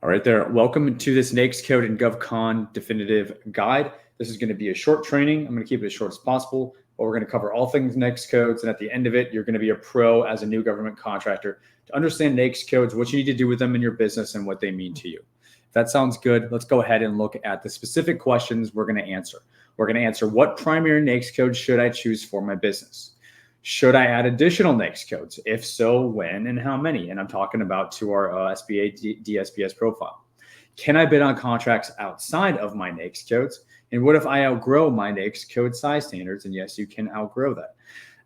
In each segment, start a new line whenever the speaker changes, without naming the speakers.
All right there. Welcome to this NAICS Code and GovCon definitive guide. This is going to be a short training. I'm going to keep it as short as possible, but we're going to cover all things NAICS codes. And at the end of it, you're going to be a pro as a new government contractor to understand NAICS codes, what you need to do with them in your business and what they mean to you. If that sounds good, let's go ahead and look at the specific questions we're going to answer. We're going to answer, what primary NAICS code should I choose for my business? Should I add additional NAICS codes? If so, when and how many? And I'm talking about to our SBA DSPS profile. Can I bid on contracts outside of my NAICS codes? And what if I outgrow my NAICS code size standards? And yes, you can outgrow that.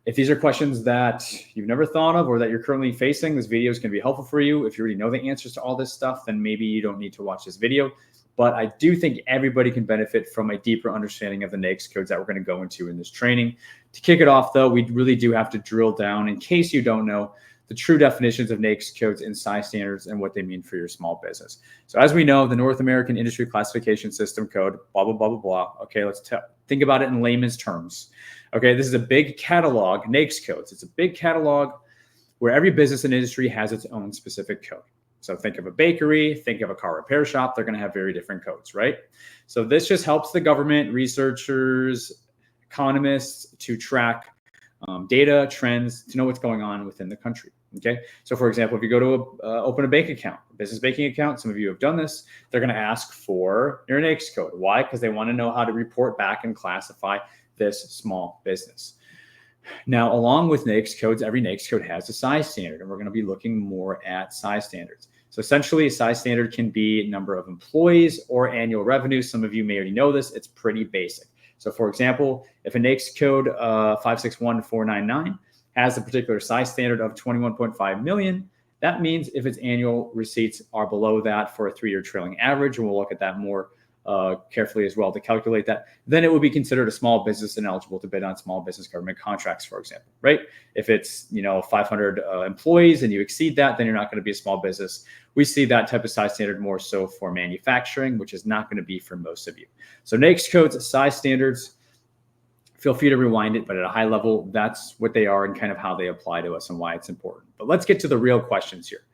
If these are questions that you've never thought of or that you're currently facing, this video is going to be helpful for you. If you already know the answers to all this stuff, then maybe you don't need to watch this video. But I do think everybody can benefit from a deeper understanding of the NAICS codes that we're going to go into in this training. To kick it off, though, we really do have to drill down, in case you don't know, the true definitions of NAICS codes and size standards and what they mean for your small business. So as we know, the North American Industry Classification System code, blah, blah, blah, blah, blah. Okay, let's think about it in layman's terms. Okay, this is a big catalog, NAICS codes. It's a big catalog where every business and industry has its own specific code. So think of a bakery, think of a car repair shop. They're going to have very different codes, right? So this just helps the government, researchers, economists to track data, trends, to know what's going on within the country, okay? So for example, if you go to open a bank account, a business banking account, some of you have done this, they're going to ask for your NAICS code. Why? Because they want to know how to report back and classify this small business. Now, along with NAICS codes, every NAICS code has a size standard, and we're going to be looking more at size standards. So essentially, a size standard can be number of employees or annual revenue. Some of you may already know this. It's pretty basic. So for example, if a NAICS code 561499 has a particular size standard of 21.5 million, that means if its annual receipts are below that for a 3-year trailing average, and we'll look at that more carefully as well to calculate that, then it would be considered a small business and eligible to bid on small business government contracts, for example, right? If it's 500 employees and you exceed that, then you're not going to be a small business. We see that type of size standard more so for manufacturing, which is not going to be for most of you. So NAICS codes, size standards, feel free to rewind it, but at a high level, that's what they are and kind of how they apply to us and why it's important. But let's get to the real questions here.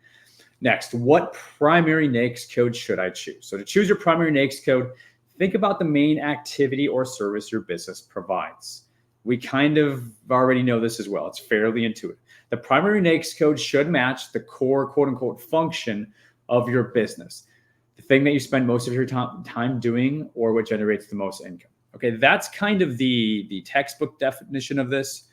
Next, what primary NAICS code should I choose? So to choose your primary NAICS code, think about the main activity or service your business provides. We kind of already know this as well. It's fairly intuitive. The primary NAICS code should match the core, quote unquote, function of your business, the thing that you spend most of your time doing or what generates the most income. Okay, that's kind of the textbook definition of this.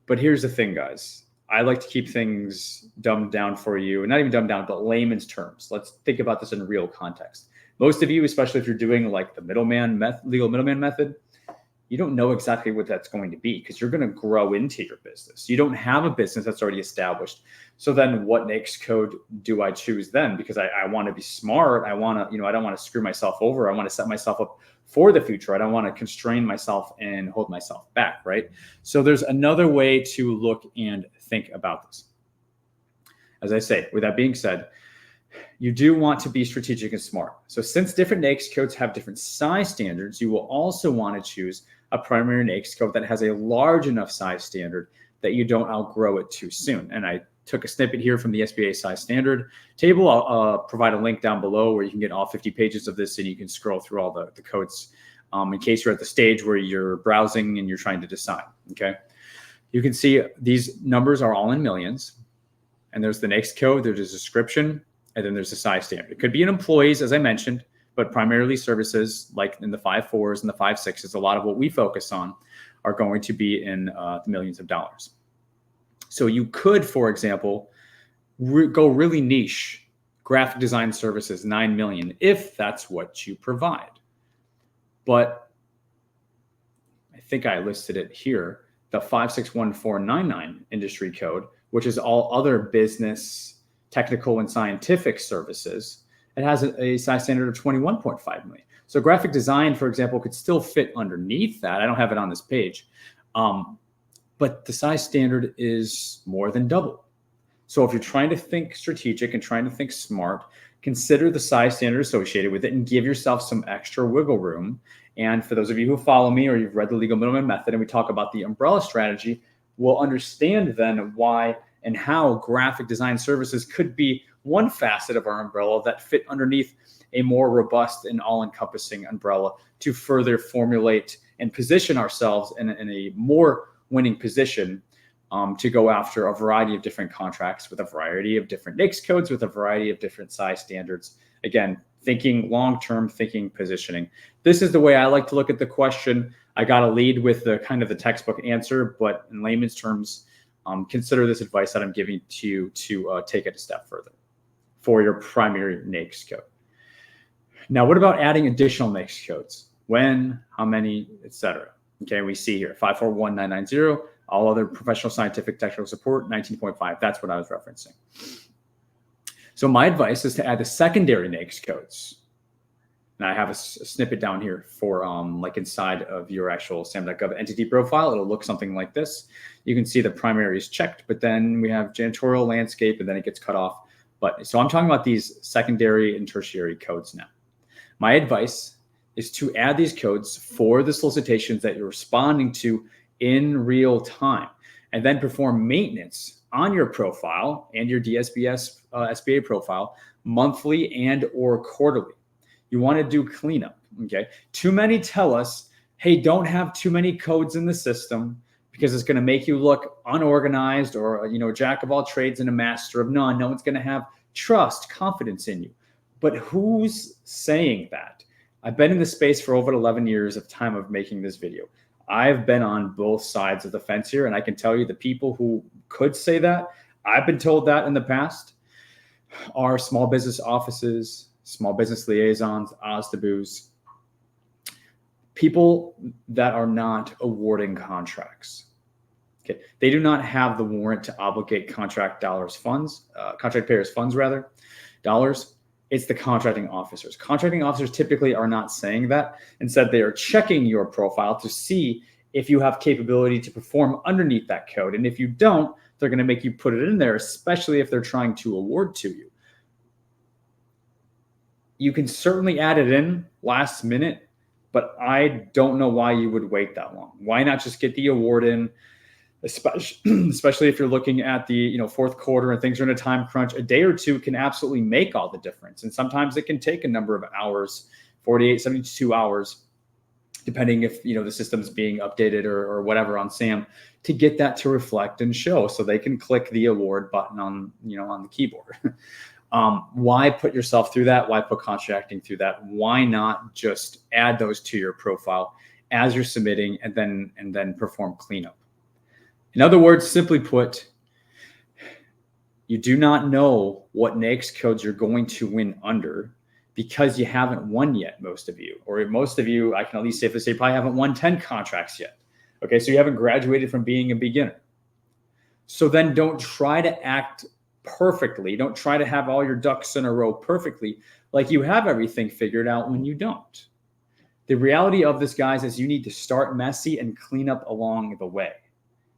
But here's the thing, guys. I like to keep things dumbed down for you, and not even dumbed down, but layman's terms. Let's think about this in real context. Most of you, especially if you're doing like the legal middleman method, you don't know exactly what that's going to be because you're going to grow into your business. You don't have a business that's already established. So then what NAICS code do I choose then? Because I want to be smart. I want to, I don't want to screw myself over. I want to set myself up for the future. I don't want to constrain myself and hold myself back, right? So there's another way to look and think about this. As I say, with that being said, you do want to be strategic and smart. So since different NAICS codes have different size standards, you will also want to choose a primary NAICS code that has a large enough size standard that you don't outgrow it too soon. And I took a snippet here from the SBA size standard table. I'll provide a link down below where you can get all 50 pages of this and you can scroll through all the codes in case you're at the stage where you're browsing and you're trying to decide, okay? You can see these numbers are all in millions, and there's the NAICS code, there's a description, and then there's a size standard. It could be in employees, as I mentioned, but primarily services like in the 5.4s and the 5.6s, a lot of what we focus on are going to be in the millions of dollars. So you could, for example, go really niche, graphic design services, 9 million, if that's what you provide. But I think I listed it here, the 561499 industry code, which is all other business, technical, and scientific services. It has a size standard of 21.5 million. So graphic design, for example, could still fit underneath that. I don't have it on this page. But the size standard is more than double. So if you're trying to think strategic and trying to think smart, consider the size standard associated with it and give yourself some extra wiggle room. And for those of you who follow me or you've read the legal middleman method and we talk about the umbrella strategy, we'll understand then why and how graphic design services could be one facet of our umbrella that fit underneath a more robust and all-encompassing umbrella to further formulate and position ourselves in a more winning position to go after a variety of different contracts with a variety of different NAICS codes, with a variety of different size standards. Again, thinking long-term, thinking positioning. This is the way I like to look at the question. I got to lead with the kind of the textbook answer, but in layman's terms, consider this advice that I'm giving to you to take it a step further for your primary NAICS code. Now, what about adding additional NAICS codes? When, how many, etc. Okay, we see here 541990, all other professional scientific technical support, 19.5. That's what I was referencing. So my advice is to add the secondary NAICS codes. And I have a snippet down here for like inside of your actual sam.gov entity profile. It'll look something like this. You can see the primary is checked, but then we have janitorial, landscape, and then it gets cut off. But so I'm talking about these secondary and tertiary codes now. My advice is to add these codes for the solicitations that you're responding to in real time, and then perform maintenance on your profile and your DSBS SBA profile monthly and or quarterly. You want to do cleanup, okay? Too many tell us, hey, don't have too many codes in the system because it's going to make you look unorganized or, you know, jack of all trades and a master of none. No one's going to have trust, confidence in you. But who's saying that? I've been in this space for over 11 years of time of making this video. I've been on both sides of the fence here, and I can tell you the people who could say that, I've been told that in the past, are small business offices, small business liaisons, OSDBUs, people that are not awarding contracts. Okay, they do not have the warrant to obligate contract payers' funds dollars. It's the contracting officers. Contracting officers typically are not saying that. Instead, they are checking your profile to see if you have capability to perform underneath that code. And if you don't, they're going to make you put it in there, especially if they're trying to award to you. You can certainly add it in last minute, but I don't know why you would wait that long. Why not just get the award in, especially if you're looking at the fourth quarter and things are in a time crunch? A day or two can absolutely make all the difference. And sometimes it can take a number of hours, 48, 72 hours, depending if the system's being updated or whatever on SAM, to get that to reflect and show so they can click the award button on the keyboard. Why put yourself through that? Why put contracting through that? Why not just add those to your profile as you're submitting and then perform cleanup? In other words, simply put, you do not know what NAICS codes you're going to win under because you haven't won yet, most of you. Or most of you, I can at least safely say, probably haven't won 10 contracts yet. Okay, so you haven't graduated from being a beginner. So then don't try to act perfectly. Don't try to have all your ducks in a row perfectly, like you have everything figured out when you don't. The reality of this, guys, is you need to start messy and clean up along the way.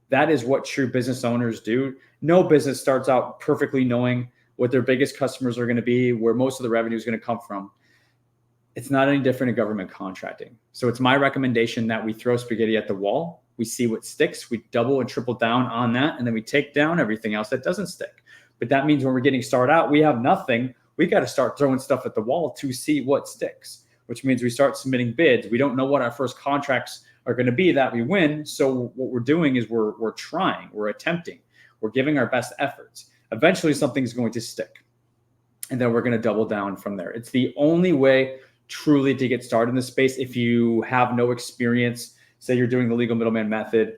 That is what true business owners do. No business starts out perfectly knowing what their biggest customers are going to be, where most of the revenue is going to come from. It's not any different in government contracting. So it's my recommendation that we throw spaghetti at the wall. We see what sticks. We double and triple down on that. And then we take down everything else that doesn't stick. But that means when we're getting started out, we have nothing. We got to start throwing stuff at the wall to see what sticks, which means we start submitting bids. We don't know what our first contracts are going to be that we win. So what we're doing is we're trying, we're attempting, we're giving our best efforts. Eventually something's going to stick, and then we're going to double down from there. It's the only way truly to get started in this space. If you have no experience, say you're doing the legal middleman method.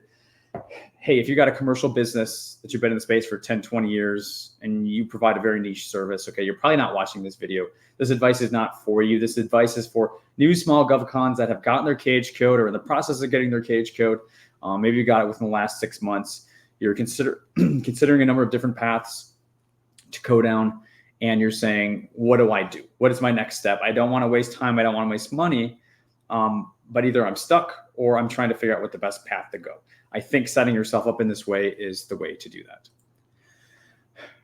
Hey, if you got a commercial business that you've been in the space for 10, 20 years and you provide a very niche service, okay, you're probably not watching this video. This advice is not for you. This advice is for new small GovCons that have gotten their cage code or in the process of getting their cage code. Maybe you got it within the last 6 months. You're considering a number of different paths to go down, and you're saying, what do I do? What is my next step? I don't want to waste time. I don't want to waste money, but either I'm stuck or I'm trying to figure out what the best path to go. I think setting yourself up in this way is the way to do that.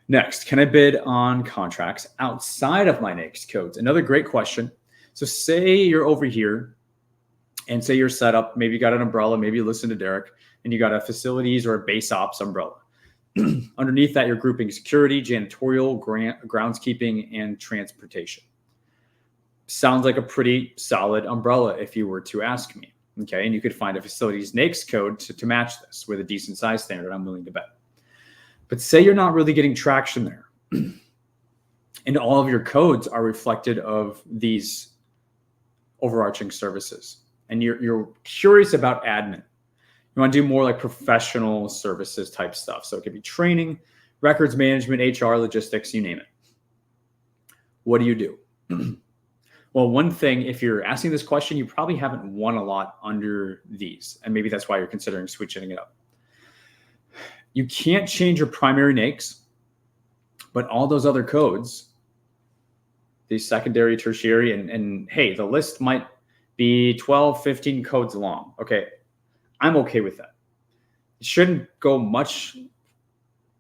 Next, can I bid on contracts outside of my NAICS codes? Another great question. So say you're over here and say you're set up, maybe you got an umbrella, maybe you listen to Derek, and you got a facilities or a base ops umbrella. Underneath that, you're grouping security, janitorial, groundskeeping, and transportation. Sounds like a pretty solid umbrella if you were to ask me. Okay, and you could find a facility's NAICS code to match this with a decent size standard, I'm willing to bet. But say you're not really getting traction there, and all of your codes are reflected of these overarching services, and you're curious about admin. You want to do more like professional services type stuff. So it could be training, records management, HR, logistics, you name it. What do you do? Well, one thing, if you're asking this question, you probably haven't won a lot under these, and maybe that's why you're considering switching it up. You can't change your primary NAICS, but all those other codes, these secondary, tertiary, and hey, the list might be 12, 15 codes long. Okay, I'm okay with that. It shouldn't go much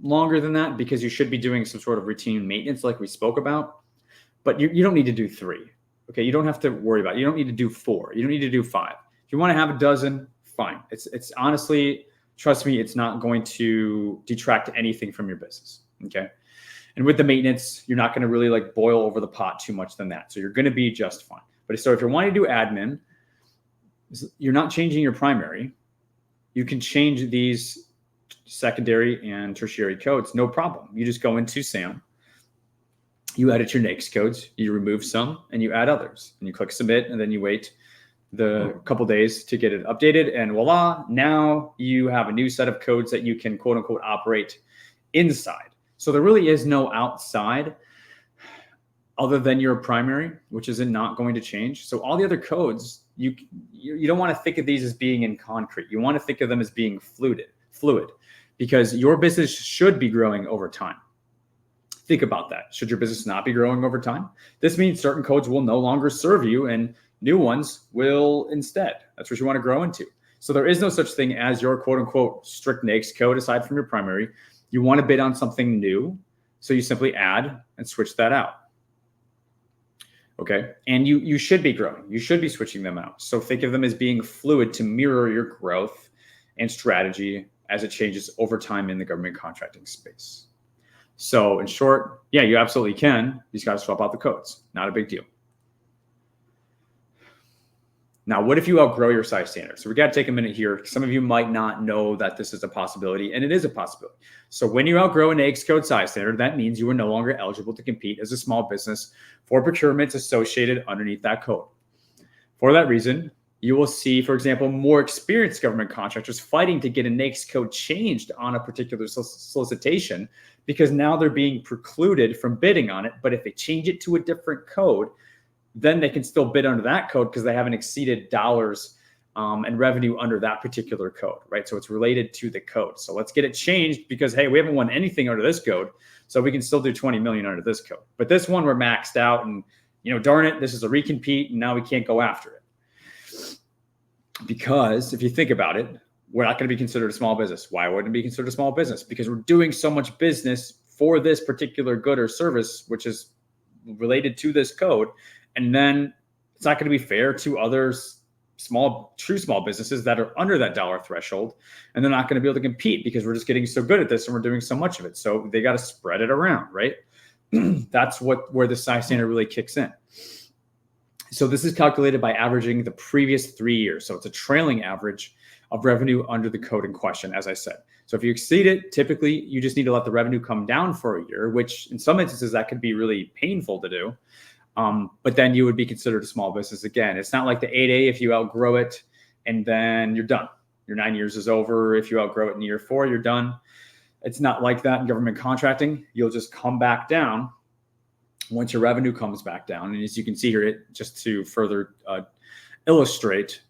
longer than that because you should be doing some sort of routine maintenance like we spoke about, but you don't need to do 3. Okay, you don't have to worry about it. You don't need to do 4. You don't need to do 5. If you want to have a dozen, fine. It's honestly, trust me, it's not going to detract anything from your business. Okay. And with the maintenance, you're not going to really like boil over the pot too much than that. So you're going to be just fine. But so if you're wanting to do admin, you're not changing your primary. You can change these secondary and tertiary codes, no problem. You just go into SAM, you edit your NAICS codes, you remove some, and you add others. And you click submit, and then you wait the couple days to get it updated, and voila, now you have a new set of codes that you can quote unquote operate inside. So there really is no outside other than your primary, which is not going to change. So all the other codes, you don't want to think of these as being in concrete. You want to think of them as being fluid, because your business should be growing over time. Think about that. Should your business not be growing over time? This means certain codes will no longer serve you and new ones will instead. That's what you want to grow into. So there is no such thing as your quote unquote strict NAICS code aside from your primary. You want to bid on something new. So you simply add and switch that out. Okay. And you should be growing. You should be switching them out. So think of them as being fluid to mirror your growth and strategy as it changes over time in the government contracting space. So in short, yeah, you absolutely can. You just got to swap out the codes. Not a big deal. Now, what if you outgrow your size standard? So we got to take a minute here. Some of you might not know that this is a possibility, and it is a possibility. So when you outgrow an NAICS code size standard, that means you are no longer eligible to compete as a small business for procurements associated underneath that code. For that reason, you will see, for example, more experienced government contractors fighting to get a NAICS code changed on a particular solicitation because now they're being precluded from bidding on it. But if they change it to a different code, then they can still bid under that code because they haven't exceeded dollars and revenue under that particular code, right? So it's related to the code. So let's get it changed because, hey, we haven't won anything under this code, so we can still do 20 million under this code. But this one we're maxed out, and darn it, this is a recompete, and now we can't go after it. Because if you think about it, we're not going to be considered a small business. Why wouldn't it be considered a small business? Because we're doing so much business for this particular good or service, which is related to this code. And then it's not going to be fair to others, true small businesses that are under that dollar threshold. And they're not going to be able to compete because we're just getting so good at this and we're doing so much of it. So they got to spread it around, right? That's where the size standard really kicks in. So this is calculated by averaging the previous 3 years. So it's a trailing average of revenue under the code in question, as I said. So if you exceed it, typically you just need to let the revenue come down for a year, which in some instances that could be really painful to do. But then you would be considered a small business again. It's not like the 8A if you outgrow it and then you're done. Your 9 years is over. If you outgrow it in year 4, you're done. It's not like that in government contracting. You'll just come back down once your revenue comes back down. And as you can see here, just to further illustrate,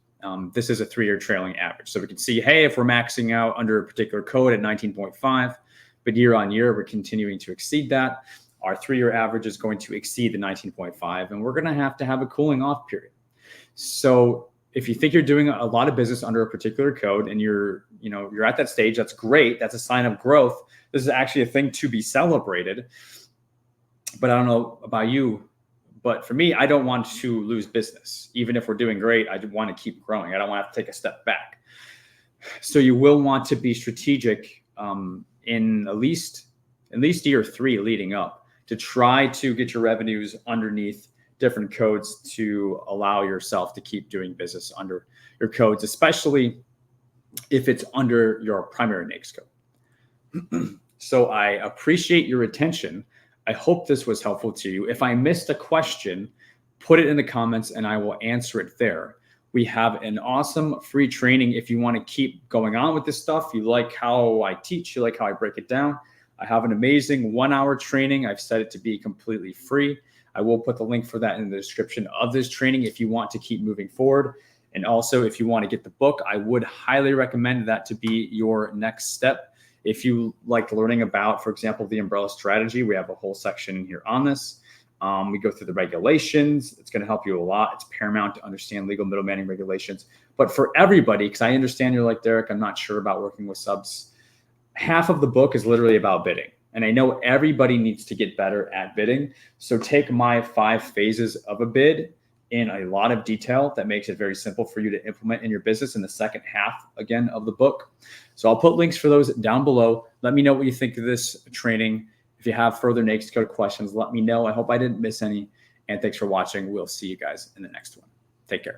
this is a 3-year trailing average. So we can see, hey, if we're maxing out under a particular code at 19.5, but year on year, we're continuing to exceed that. Our 3-year average is going to exceed the 19.5, and we're going to have a cooling off period. So if you think you're doing a lot of business under a particular code and you're at that stage, that's great. That's a sign of growth. This is actually a thing to be celebrated. But I don't know about you, but for me, I don't want to lose business. Even if we're doing great, I want to keep growing. I don't want to have to take a step back. So you will want to be strategic in at least year 3 leading up to try to get your revenues underneath different codes to allow yourself to keep doing business under your codes, especially if it's under your primary NAICS code. So I appreciate your attention. I hope this was helpful to you. If I missed a question, put it in the comments and I will answer it there. We have an awesome free training if you want to keep going on with this stuff. You like how I teach, you like how I break it down. I have an amazing 1-hour training. I've set it to be completely free. I will put the link for that in the description of this training if you want to keep moving forward. And also, if you want to get the book, I would highly recommend that to be your next step. If you like learning about, for example, the umbrella strategy, we have a whole section in here on this. We go through the regulations. It's going to help you a lot. It's paramount to understand legal middlemaning regulations. But for everybody, because I understand you're like, Derek, I'm not sure about working with subs. Half of the book is literally about bidding. And I know everybody needs to get better at bidding. So take my 5 phases of a bid in a lot of detail that makes it very simple for you to implement in your business in the second half, again, of the book. So I'll put links for those down below. Let me know what you think of this training. If you have further NAICS code questions, let me know. I hope I didn't miss any. And thanks for watching. We'll see you guys in the next one. Take care.